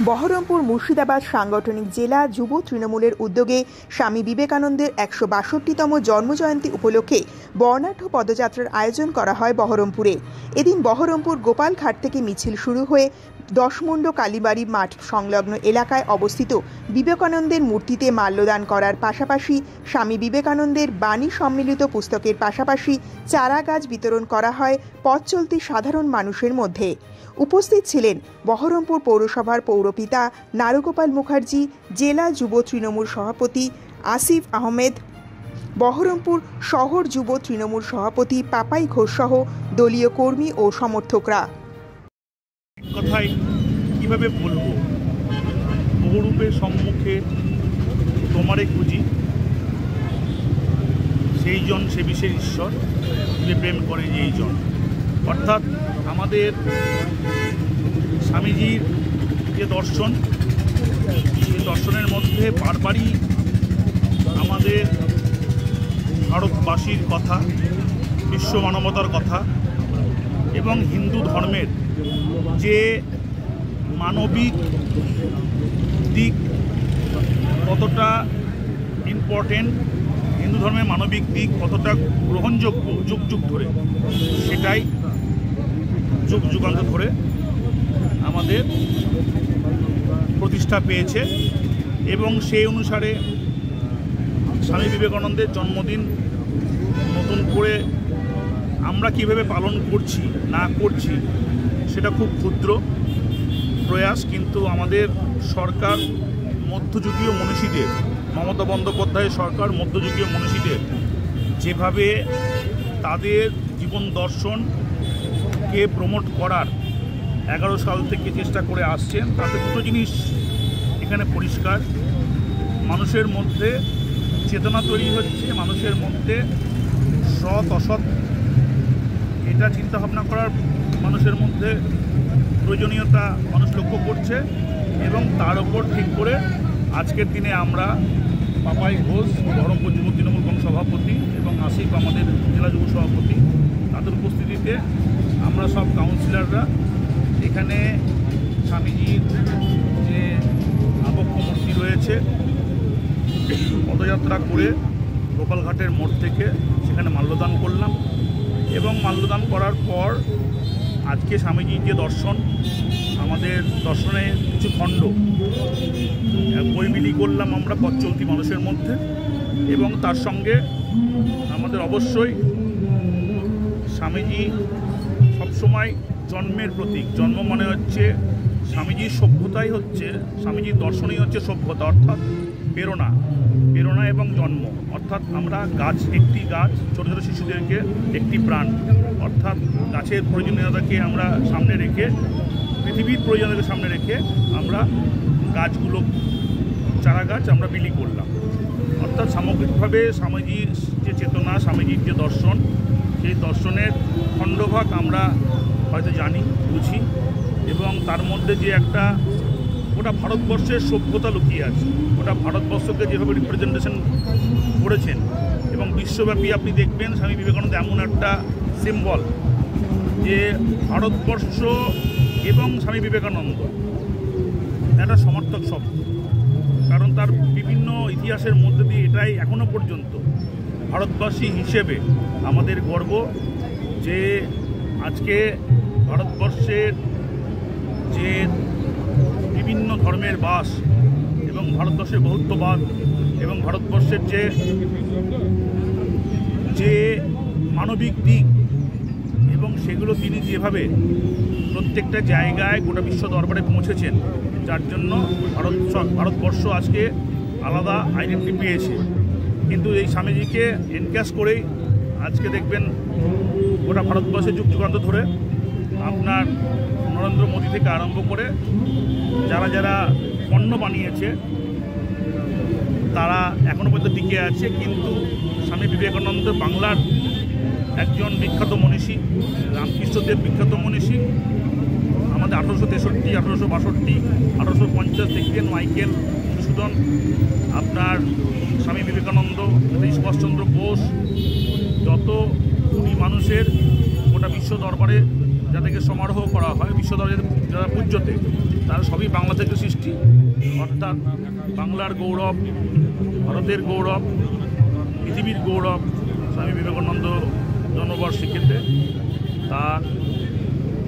বহরমপুর মুর্শিদাবাদ সাংগঠনিক জেলা যুব তৃণমূলের উদ্যোগে স্বামী বিবেকানন্দের ১৬২তম জন্মজয়ন্তী উপলক্ষে বর্ণাঢ্য পদযাত্রার আয়োজন করা হয় বহরমপুরে। এদিন বহরমপুর গোপালঘাট থেকে মিছিল শুরু হয়ে দশমুণ্ড কালীবাড়ি মাঠ সংলগ্ন এলাকায় অবস্থিত বিবেকানন্দের মূর্তিতে মাল্যদান করার পাশাপাশি স্বামী বিবেকানন্দের বাণী সম্মিলিত পুস্তকের পাশাপাশি চারা গাছ বিতরণ করা হয় পথ চলতি সাধারণ মানুষের মধ্যে। উপস্থিত ছিলেন বহরমপুর পৌরসভার পৌরপিতা নারুগোপাল মুখার্জি, জেলা যুব তৃণমূল সভাপতি আসিফ আহমেদ, বহরমপুর শহর যুব তৃণমূল সভাপতি পাপাই ঘোষ সহ দলীয় কর্মী ও সমর্থকরা। কথাই কিভাবে বলবো, বহুরূপের সম্মুখে তোমারে খুঁজি, সেই জন সে বিশেষ ঈশ্বর যে প্রেম করে যেই জন। অর্থাৎ আমাদের স্বামীজির যে দর্শন, সেই দর্শনের মধ্যে বারবারই আমাদের ভারতবাসীর কথা, বিশ্ব মানবতার কথা এবং হিন্দু ধর্মের যে মানবিক দিক কতটা ইম্পর্টেন্ট, হিন্দু ধর্মের মানবিক দিক কতটা গ্রহণযোগ্য যুগ যুগ ধরে, সেটাই যুগ যুগান্ত ধরে আমাদের প্রতিষ্ঠা পেয়েছে। এবং সেই অনুসারে স্বামী বিবেকানন্দের জন্মদিন নতুন করে আমরা কিভাবে পালন করছি না করছি সেটা খুব ক্ষুদ্র প্রয়াস, কিন্তু আমাদের সরকার মধ্যযুগীয় মনীষীদের, মমতা বন্দ্যোপাধ্যায়ের সরকার মধ্যযুগীয় মনীষীদের যেভাবে তাদের জীবন দর্শনকে প্রমোট করার 11 সাল থেকে চেষ্টা করে আসছেন, তাতে দুটো জিনিস এখানে পরিষ্কার। মানুষের মধ্যে চেতনা তৈরি হচ্ছে, মানুষের মধ্যে সৎ অসৎ এটা চিন্তাভাবনা করার মানুষের মধ্যে প্রয়োজনীয়তা মানুষ লক্ষ্য করছে। এবং তার উপর ঠিক করে আজকের দিনে আমরা পাপাই ঘোষ, বহরমপুর যুব তৃণমূল কংগ্রেস সভাপতি, এবং আসিফ আমাদের জেলা যুব সভাপতি, তাদের উপস্থিতিতে আমরা সব কাউন্সিলররা এখানে স্বামীজির যে আবক্ষ মূর্তি রয়েছে পদযাত্রা করে গোপালঘাটের মোড় থেকে সেখানে মাল্যদান করলাম। এবং মাল্যদান করার পর আজকে স্বামীজির যে দর্শন, আমাদের দর্শনে কিছু খণ্ড বই বিলি করলাম আমরা পথ চলতি মানুষের মধ্যে। এবং তার সঙ্গে আমাদের অবশ্যই স্বামীজি সবসময় জন্মের প্রতীক, জন্ম মানে হচ্ছে স্বামীজির সভ্যতাই হচ্ছে, স্বামীজির দর্শনই হচ্ছে সভ্যতা, অর্থাৎ প্রেরণা এবং জন্ম। অর্থাৎ আমরা গাছ, একটি গাছ, ছোটো ছোটো শিশুদেরকে একটি প্রাণ, অর্থাৎ গাছের প্রয়োজনীয়তাকে আমরা সামনে রেখে, পৃথিবীর প্রয়োজনীয়তাকে সামনে রেখে আমরা গাছগুলো, চারা গাছ আমরা বিলি করলাম। অর্থাৎ সামগ্রিকভাবে স্বামীজির যে চেতনা, স্বামীজির যে দর্শন, সেই দর্শনের খণ্ডভাগ আমরা হয়তো জানি, বুঝি, এবং তার মধ্যে যে একটা ওটা ভারতবর্ষের সভ্যতা লুকিয়ে আছে, ওটা ভারতবর্ষকে যেভাবে রিপ্রেজেন্টেশন করেছেন। এবং বিশ্বব্যাপী আপনি দেখবেন স্বামী বিবেকানন্দ এমন একটা সিম্বল যে ভারতবর্ষ এবং স্বামী বিবেকানন্দ একটা সমার্থক শব্দ, কারণ তার বিভিন্ন ইতিহাসের মধ্যে দিয়ে এটাই এখনও পর্যন্ত ভারতবাসী হিসেবে আমাদের গর্ব যে আজকে ভারতবর্ষের যে বিভিন্ন ধর্মের বাস এবং ভারতবর্ষের বহুত্ববাদ এবং ভারতবর্ষের যে মানবিক দিক, এবং সেগুলো তিনি যেভাবে প্রত্যেকটা জায়গায় গোটা বিশ্ব দরবারে পৌঁছেছেন, যার জন্য ভারতবর্ষ আজকে আলাদা আইডেন্টিটি পেয়েছে। কিন্তু এই স্বামীজিকে এনক্যাশ করেই আজকে দেখবেন গোটা ভারতবর্ষের যুগ যুগান্ত ধরে আপনার নরেন্দ্র মোদী থেকে আরম্ভ করে যারা যারা পণ্য বানিয়েছে তারা এখনও পর্যন্ত টিকে আছে। কিন্তু স্বামী বিবেকানন্দ বাংলার একজন বিখ্যাত মনীষী, রামকৃষ্ণদেব বিখ্যাত মনীষী। আমাদের 1863, 1862, 1850 দেখবেন মাইকেল মধুসূদন, আপনার স্বামী বিবেকানন্দ, সুভাষচন্দ্র বোস, যত গুণী মানুষের গোটা বিশ্ব দরবারে যাদেরকে সমারোহ করা হয়, বিশ্ব দরবারে যারা পূজ্যতে, তারা সবই বাংলা থেকে সৃষ্টি, অর্থাৎ বাংলার গৌরব, ভারতের গৌরব, পৃথিবীর গৌরব স্বামী বিবেকানন্দ জন্মবার্ষিকীতে তার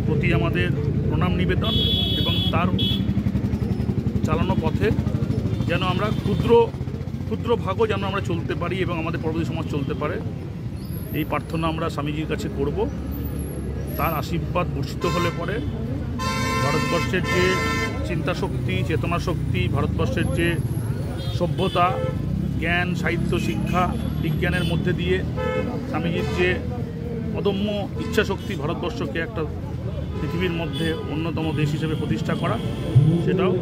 প্রতি আমাদের প্রণাম নিবেদন এবং তার চালানো পথে যেন আমরা ক্ষুদ্র ভাগও যেন আমরা চলতে পারি এবং আমাদের পরবর্তী সমাজ চলতে পারে, এই প্রার্থনা আমরা স্বামীজির কাছে করব। তার আশীর্বাদ বর্ষিত হলে পরে ভারতবর্ষের যে চিন্তা শক্তি, চেতনা শক্তি, ভারতবর্ষের যে সভ্যতা, জ্ঞান, সাহিত্য, শিক্ষা, বিজ্ঞানের মধ্যে দিয়ে স্বামীজির যে অদম্য ইচ্ছাশক্তি ভারতবর্ষকে একটা পৃথিবীর মধ্যে অন্যতম দেশ হিসেবে প্রতিষ্ঠা করা, সেটাও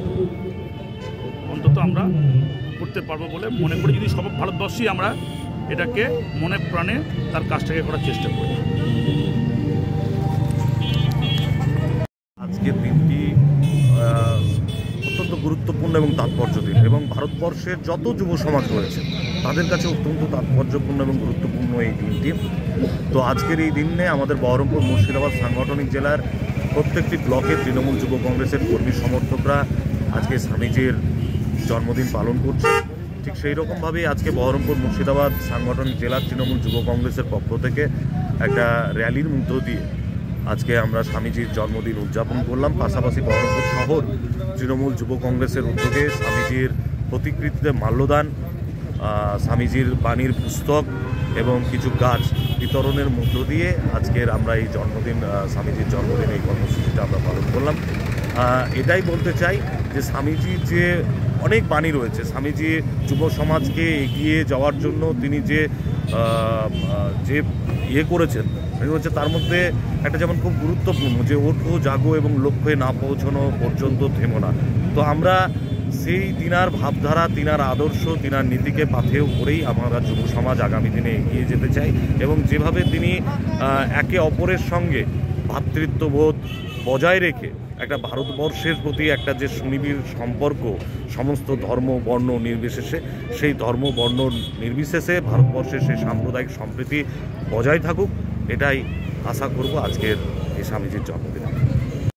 অন্তত আমরা করতে পারবো বলে মনে করি, যদি সব ভারতবর্ষই আমরা এটাকে মনে প্রাণে তার কাজটাকে করার চেষ্টা করি। আজকের দিনটি অত্যন্ত গুরুত্বপূর্ণ এবং তাৎপর্যপূর্ণ এবং ভারতবর্ষের যত যুব সমাজ রয়েছে তাদের কাছে অত্যন্ত তাৎপর্যপূর্ণ এবং গুরুত্বপূর্ণ এই দিনটি। তো আজকের এই দিনে আমাদের বহরমপুর মুর্শিদাবাদ সাংগঠনিক জেলার প্রত্যেকটি ব্লকে তৃণমূল যুব কংগ্রেসের কর্মী সমর্থকরা আজকে স্বামীজির জন্মদিন পালন করছে। ঠিক সেই রকমভাবেই আজকে বহরমপুর মুর্শিদাবাদ সাংগঠনিক জেলার তৃণমূল যুব কংগ্রেসের পক্ষ থেকে একটা র্যালির মধ্য দিয়ে আজকে আমরা স্বামীজির জন্মদিন উদযাপন করলাম। পাশাপাশি বহরমপুর শহর তৃণমূল যুব কংগ্রেসের উদ্যোগে স্বামীজির প্রতিকৃতিতে মাল্যদান, স্বামীজির বাণীর পুস্তক এবং কিছু গাছ বিতরণের মধ্য দিয়ে আজকের আমরা এই জন্মদিন, স্বামীজির জন্মদিন এই কর্মসূচিটা আমরা পালন করলাম। এটাই বলতে চাই যে স্বামীজির যে অনেক বাণী রয়েছে, স্বামীজি যুব সমাজকে এগিয়ে যাওয়ার জন্য তিনি যে করেছেন হচ্ছে, তার মধ্যে একটা যেমন খুব গুরুত্বপূর্ণ যে ওঠো জাগো এবং লক্ষ্যে না পৌঁছানো পর্যন্ত থেমো না। তো আমরা সেই তিনার ভাবধারা, তিনার আদর্শ, তিনার নীতিকে পাথেয় করেই আমরা যুব সমাজ আগামী দিনে এগিয়ে যেতে চাই এবং যেভাবে তিনি একে অপরের সঙ্গে ভ্রাতৃত্ববোধ বজায় রেখে একটা ভারতবর্ষের প্রতি একটা যে সুনিবিড় সম্পর্ক সমস্ত ধর্ম বর্ণ নির্বিশেষে, সেই ধর্ম বর্ণ নির্বিশেষে ভারতবর্ষের সেই সাম্প্রদায়িক সম্প্রীতি বজায় থাকুক, এটাই আশা করব আজকের এই স্বামীজির জন্মদিনে।